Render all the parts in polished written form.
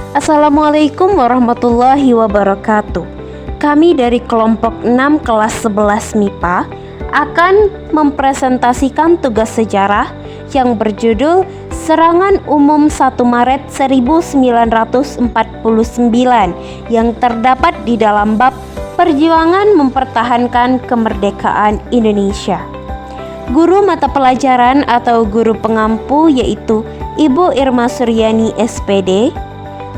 Assalamualaikum warahmatullahi wabarakatuh. Kami dari kelompok 6 kelas 11 MIPA akan mempresentasikan tugas sejarah yang berjudul Serangan Umum 1 Maret 1949 yang terdapat di dalam bab Perjuangan Mempertahankan Kemerdekaan Indonesia. Guru mata pelajaran atau guru pengampu yaitu Ibu Irma Suryani SPD.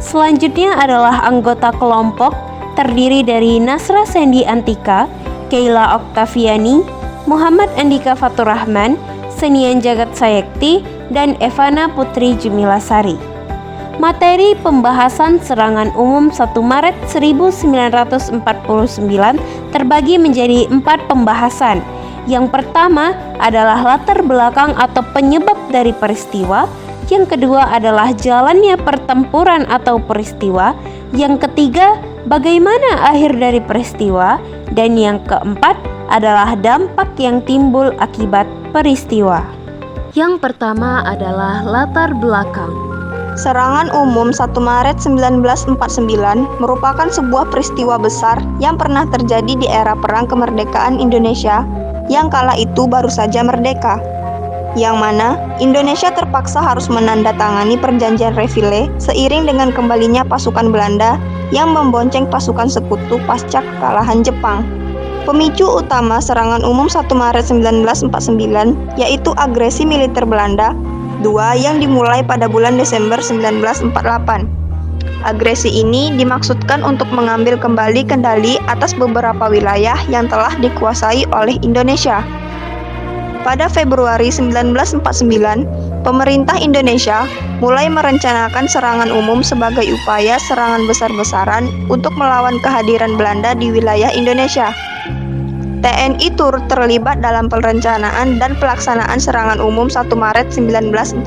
Selanjutnya adalah anggota kelompok terdiri dari Nasra Sandy Antika, Keila Oktaviani, Muhammad Andika Faturrahman, Senian Jagat Sayekti, dan Evana Putri Jumilasari. Materi pembahasan serangan umum 1 Maret 1949 terbagi menjadi 4 pembahasan. Yang pertama adalah latar belakang atau penyebab dari peristiwa. Yang kedua adalah jalannya pertempuran atau peristiwa. Yang ketiga, bagaimana akhir dari peristiwa. Dan yang keempat adalah dampak yang timbul akibat peristiwa. Yang pertama adalah latar belakang. Serangan umum 1 Maret 1949 merupakan sebuah peristiwa besar yang pernah terjadi di era Perang Kemerdekaan Indonesia yang kala itu baru saja merdeka, yang mana Indonesia terpaksa harus menandatangani perjanjian Reville seiring dengan kembalinya pasukan Belanda yang membonceng pasukan sekutu pasca kekalahan Jepang. Pemicu utama serangan umum 1 Maret 1949 yaitu agresi militer Belanda II yang dimulai pada bulan Desember 1948. Agresi ini dimaksudkan untuk mengambil kembali kendali atas beberapa wilayah yang telah dikuasai oleh Indonesia. Pada Februari 1949, pemerintah Indonesia mulai merencanakan serangan umum sebagai upaya serangan besar-besaran untuk melawan kehadiran Belanda di wilayah Indonesia. TNI turut terlibat dalam perencanaan dan pelaksanaan serangan umum 1 Maret 1949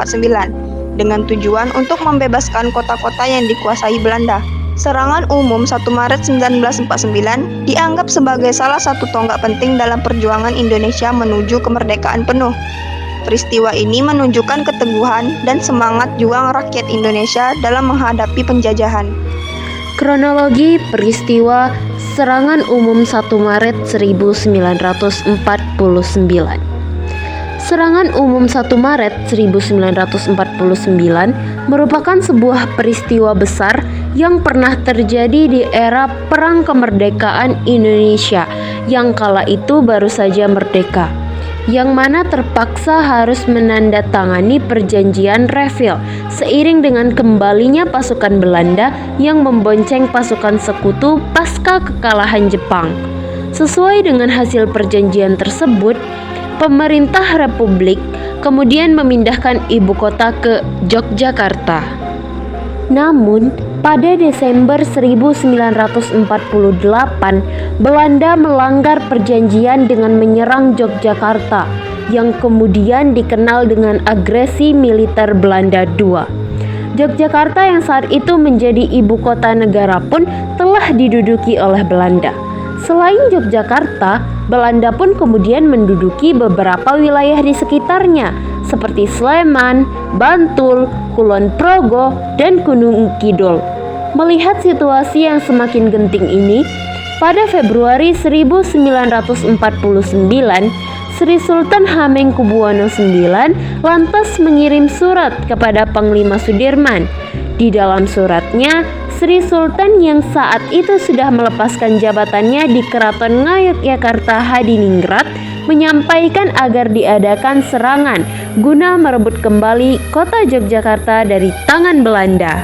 dengan tujuan untuk membebaskan kota-kota yang dikuasai Belanda. Serangan umum 1 Maret 1949 dianggap sebagai salah satu tonggak penting dalam perjuangan Indonesia menuju kemerdekaan penuh. Peristiwa ini menunjukkan keteguhan dan semangat juang rakyat Indonesia dalam menghadapi penjajahan. Kronologi peristiwa Serangan Umum 1 Maret 1949. Serangan Umum 1 Maret 1949 merupakan sebuah peristiwa besar yang pernah terjadi di era Perang Kemerdekaan Indonesia yang kala itu baru saja merdeka, yang mana terpaksa harus menandatangani perjanjian Reville seiring dengan kembalinya pasukan Belanda yang membonceng pasukan sekutu pasca kekalahan Jepang. Sesuai dengan hasil perjanjian tersebut, pemerintah Republik kemudian memindahkan ibu kota ke Yogyakarta. Namun, pada Desember 1948, Belanda melanggar perjanjian dengan menyerang Yogyakarta, yang kemudian dikenal dengan agresi militer Belanda II. Yogyakarta yang saat itu menjadi ibu kota negara pun telah diduduki oleh Belanda. Selain Yogyakarta, Belanda pun kemudian menduduki beberapa wilayah di sekitarnya, seperti Sleman, Bantul, Kulon Progo, dan Gunung Kidul. Melihat situasi yang semakin genting ini, pada Februari 1949, Sri Sultan Hamengkubuwono IX lantas mengirim surat kepada Panglima Sudirman. Di dalam suratnya, Sri Sultan yang saat itu sudah melepaskan jabatannya di Keraton Ngayogyakarta Hadiningrat menyampaikan agar diadakan serangan guna merebut kembali kota Yogyakarta dari tangan Belanda.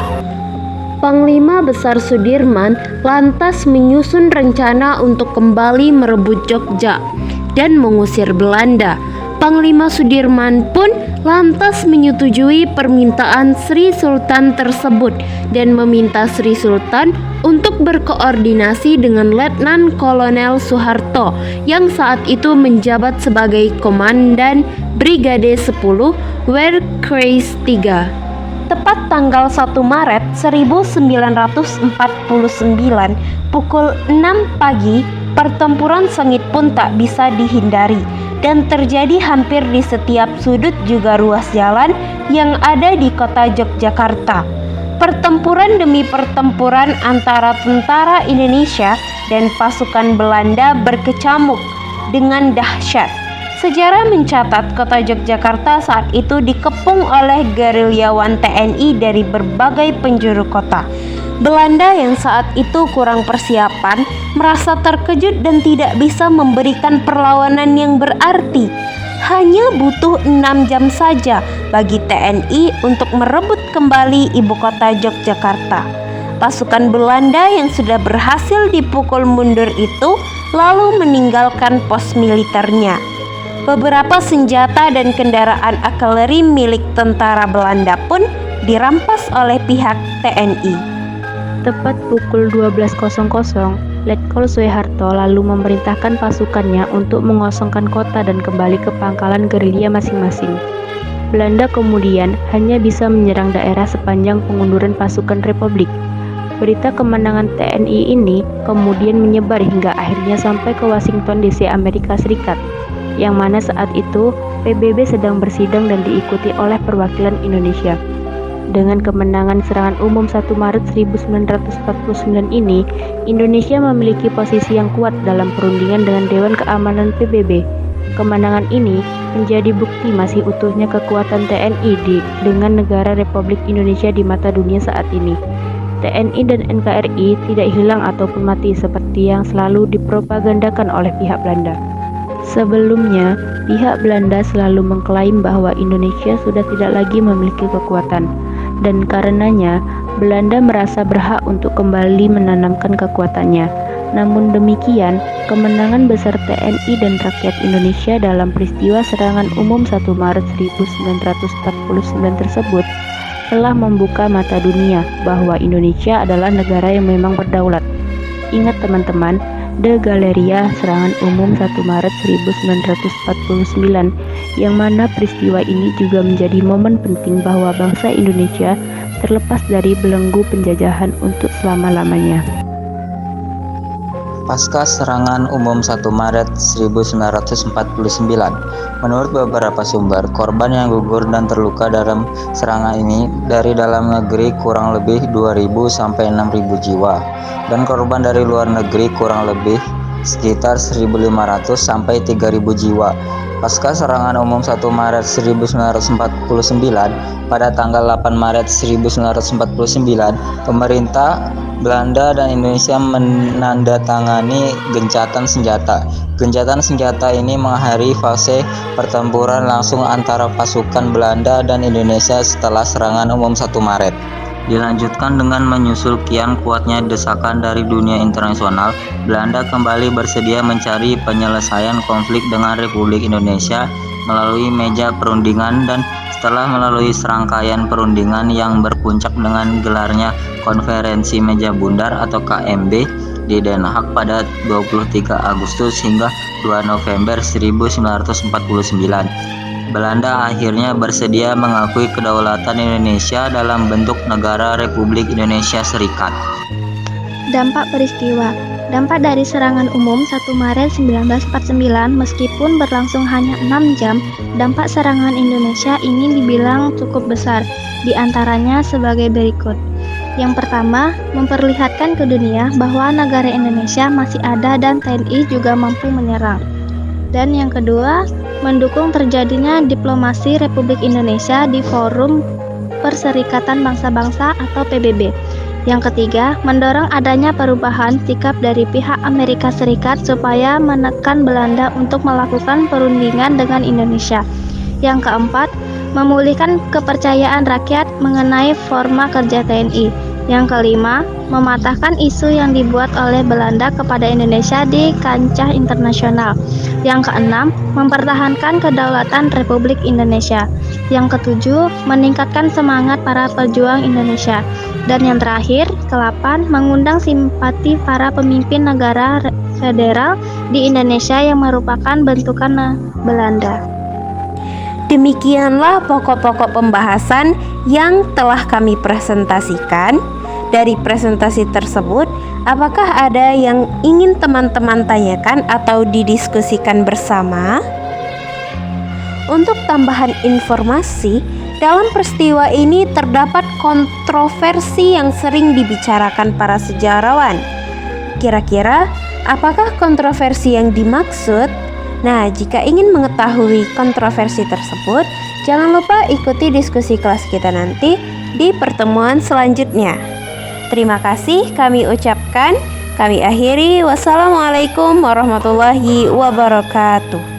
Panglima Besar Sudirman lantas menyusun rencana untuk kembali merebut Jogja dan mengusir Belanda. Panglima Sudirman pun lantas menyetujui permintaan Sri Sultan tersebut dan meminta Sri Sultan untuk berkoordinasi dengan Letnan Kolonel Soeharto yang saat itu menjabat sebagai Komandan Brigade 10 Wehrkreis III. Tepat tanggal 1 Maret 1949 pukul 6 pagi, pertempuran sengit pun tak bisa dihindari dan terjadi hampir di setiap sudut juga ruas jalan yang ada di kota Yogyakarta. Pertempuran demi pertempuran antara tentara Indonesia dan pasukan Belanda berkecamuk dengan dahsyat. Sejarah mencatat kota Yogyakarta saat itu dikepung oleh gerilyawan TNI dari berbagai penjuru kota. Belanda yang saat itu kurang persiapan merasa terkejut dan tidak bisa memberikan perlawanan yang berarti. Hanya butuh 6 jam saja bagi TNI untuk merebut kembali ibu kota Yogyakarta. Pasukan Belanda yang sudah berhasil dipukul mundur itu lalu meninggalkan pos militernya. Beberapa senjata dan kendaraan artileri milik tentara Belanda pun dirampas oleh pihak TNI. Tepat pukul 12.00, Letkol Soeharto lalu memerintahkan pasukannya untuk mengosongkan kota dan kembali ke pangkalan gerilya masing-masing. Belanda kemudian hanya bisa menyerang daerah sepanjang pengunduran pasukan Republik. Berita kemenangan TNI ini kemudian menyebar hingga akhirnya sampai ke Washington DC, Amerika Serikat, yang mana saat itu PBB sedang bersidang dan diikuti oleh perwakilan Indonesia. Dengan kemenangan serangan umum 1 Maret 1949 ini, Indonesia memiliki posisi yang kuat dalam perundingan dengan Dewan Keamanan PBB. Kemenangan ini menjadi bukti masih utuhnya kekuatan TNI dengan negara Republik Indonesia di mata dunia saat ini. TNI dan NKRI tidak hilang ataupun mati seperti yang selalu dipropagandakan oleh pihak Belanda. Sebelumnya, pihak Belanda selalu mengklaim bahwa Indonesia sudah tidak lagi memiliki kekuatan, dan karenanya Belanda merasa berhak untuk kembali menanamkan kekuatannya. Namun demikian, kemenangan besar TNI dan rakyat Indonesia dalam peristiwa serangan umum 1 Maret 1949 tersebut telah membuka mata dunia bahwa Indonesia adalah negara yang memang berdaulat. Ingat teman-teman, The Galleria serangan umum 1 Maret 1949, yang mana peristiwa ini juga menjadi momen penting bahwa bangsa Indonesia terlepas dari belenggu penjajahan untuk selama-lamanya. Pasca serangan umum 1 Maret 1949, menurut beberapa sumber, korban yang gugur dan terluka dalam serangan ini dari dalam negeri kurang lebih 2.000 sampai 6.000 jiwa, dan korban dari luar negeri kurang lebih sekitar 1.500 sampai 3.000 jiwa. Pasca serangan umum 1 Maret 1949, pada tanggal 8 Maret 1949, pemerintah Belanda dan Indonesia menandatangani gencatan senjata. Gencatan senjata ini mengakhiri fase pertempuran langsung antara pasukan Belanda dan Indonesia setelah serangan umum 1 Maret. Dilanjutkan dengan menyusul kian kuatnya desakan dari dunia internasional, Belanda kembali bersedia mencari penyelesaian konflik dengan Republik Indonesia melalui meja perundingan, dan setelah melalui serangkaian perundingan yang berpuncak dengan gelarnya Konferensi Meja Bundar atau KMB di Den Haag pada 23 Agustus hingga 2 November 1949, Belanda akhirnya bersedia mengakui kedaulatan Indonesia dalam bentuk negara Republik Indonesia Serikat. Dampak peristiwa. Dampak dari serangan umum 1 Maret 1949 meskipun berlangsung hanya 6 jam, dampak serangan Indonesia ini dibilang cukup besar, di antaranya sebagai berikut. Yang pertama, memperlihatkan ke dunia bahwa negara Indonesia masih ada dan TNI juga mampu menyerang. Dan yang kedua, mendukung terjadinya diplomasi Republik Indonesia di Forum Perserikatan Bangsa-Bangsa atau PBB. Yang ketiga, mendorong adanya perubahan sikap dari pihak Amerika Serikat supaya menekan Belanda untuk melakukan perundingan dengan Indonesia. Yang keempat, memulihkan kepercayaan rakyat mengenai forma kerja TNI. Yang kelima, mematahkan isu yang dibuat oleh Belanda kepada Indonesia di kancah internasional. Yang keenam, mempertahankan kedaulatan Republik Indonesia. Yang ketujuh, meningkatkan semangat para pejuang Indonesia. Dan yang terakhir, ke-8, mengundang simpati para pemimpin negara federal di Indonesia yang merupakan bentukan Belanda. Demikianlah pokok-pokok pembahasan yang telah kami presentasikan. Dari presentasi tersebut, apakah ada yang ingin teman-teman tanyakan atau didiskusikan bersama? Untuk tambahan informasi, Dalam peristiwa ini terdapat kontroversi yang sering dibicarakan para sejarawan. Kira-kira apakah kontroversi yang dimaksud? Nah, jika ingin mengetahui kontroversi tersebut, jangan lupa ikuti diskusi kelas kita nanti di pertemuan selanjutnya. Terima kasih kami ucapkan. Kami akhiri. Wassalamualaikum warahmatullahi wabarakatuh.